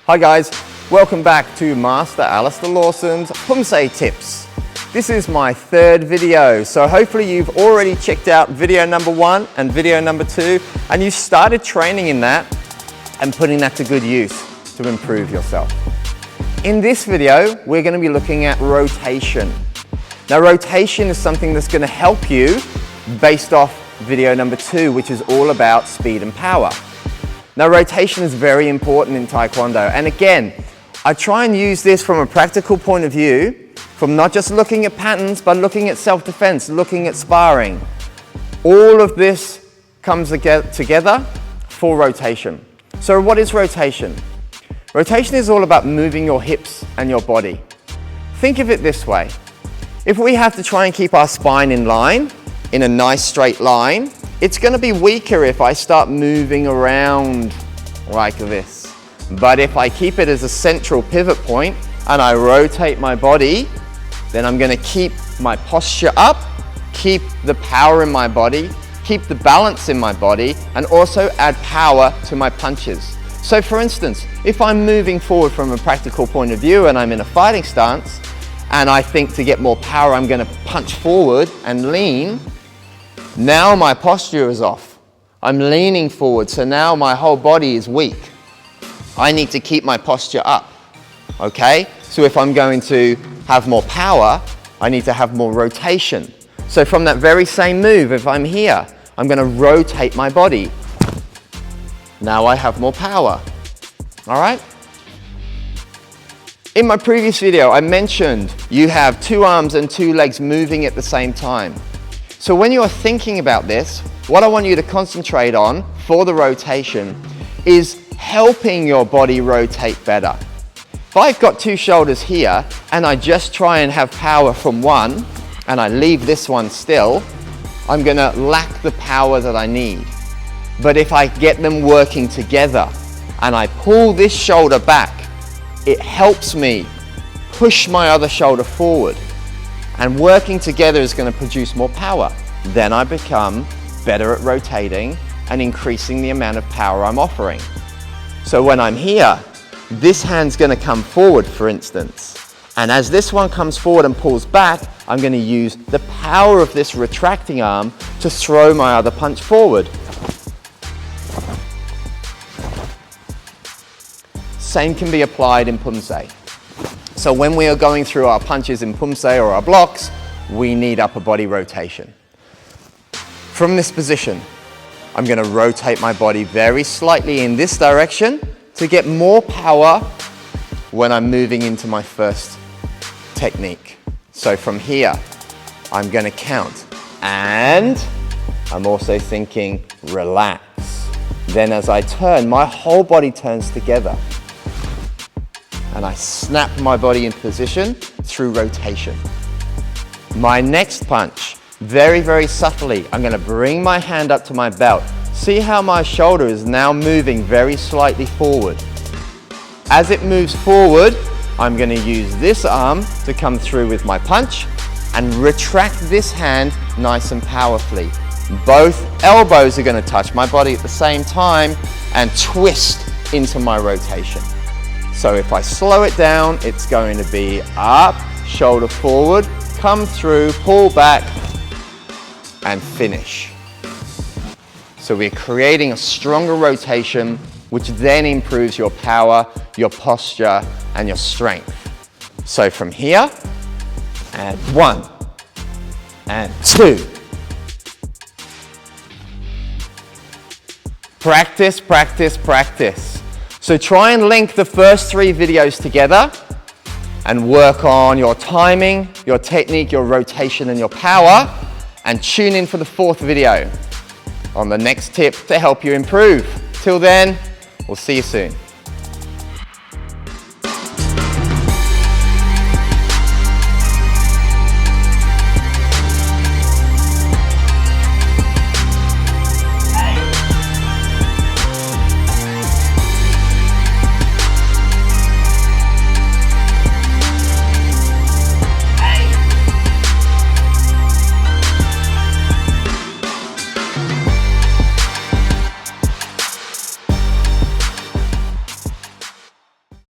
Hi guys, welcome back to Master Alistair Lawson's Poomsae Tips. This is my third video, so hopefully you've already checked out video number 1 and video number 2, and you started training in that and putting that to good use to improve yourself. In this video, we're going to be looking at rotation. Now, rotation is something that's going to help you based off video number 2, which is all about speed and power. Now, rotation is very important in Taekwondo, and again, I try and use this from a practical point of view, from not just looking at patterns, but looking at self-defense, looking at sparring. All of this comes together for rotation. So what is rotation? Rotation is all about moving your hips and your body. Think of it this way. If we have to try and keep our spine in line, in a nice straight line, it's going to be weaker if I start moving around like this. But if I keep it as a central pivot point and I rotate my body, then I'm going to keep my posture up, keep the power in my body, keep the balance in my body, and also add power to my punches. So for instance, if I'm moving forward from a practical point of view and I'm in a fighting stance, and I think to get more power I'm going to punch forward and lean, now my posture is off. I'm leaning forward, so now my whole body is weak. I need to keep my posture up, okay? So if I'm going to have more power, I need to have more rotation. So from that very same move, if I'm here, I'm going to rotate my body. Now I have more power, all right? In my previous video, I mentioned you have 2 arms and 2 legs moving at the same time. So when you're thinking about this, what I want you to concentrate on for the rotation is helping your body rotate better. If I've got 2 shoulders here and I just try and have power from one and I leave this one still, I'm going to lack the power that I need. But if I get them working together and I pull this shoulder back, it helps me push my other shoulder forward. And working together is going to produce more power. Then I become better at rotating and increasing the amount of power I'm offering. So when I'm here, this hand's going to come forward, for instance. And as this one comes forward and pulls back, I'm going to use the power of this retracting arm to throw my other punch forward. Same can be applied in Poomsae. So when we are going through our punches in Poomsae or our blocks, we need upper body rotation. From this position, I'm going to rotate my body very slightly in this direction to get more power when I'm moving into my first technique. So from here, I'm going to count, and I'm also thinking relax. Then as I turn, my whole body turns together. And I snap my body in position through rotation. My next punch, very, very subtly, I'm going to bring my hand up to my belt. See how my shoulder is now moving very slightly forward. As it moves forward, I'm going to use this arm to come through with my punch and retract this hand nice and powerfully. Both elbows are going to touch my body at the same time and twist into my rotation. So if I slow it down, it's going to be up, shoulder forward, come through, pull back, and finish. So we're creating a stronger rotation, which then improves your power, your posture, and your strength. So from here, and 1, and 2. Practice, practice, practice. So try and link the first 3 videos together and work on your timing, your technique, your rotation, and your power, and tune in for the 4th video on the next tip to help you improve. Till then, we'll see you soon.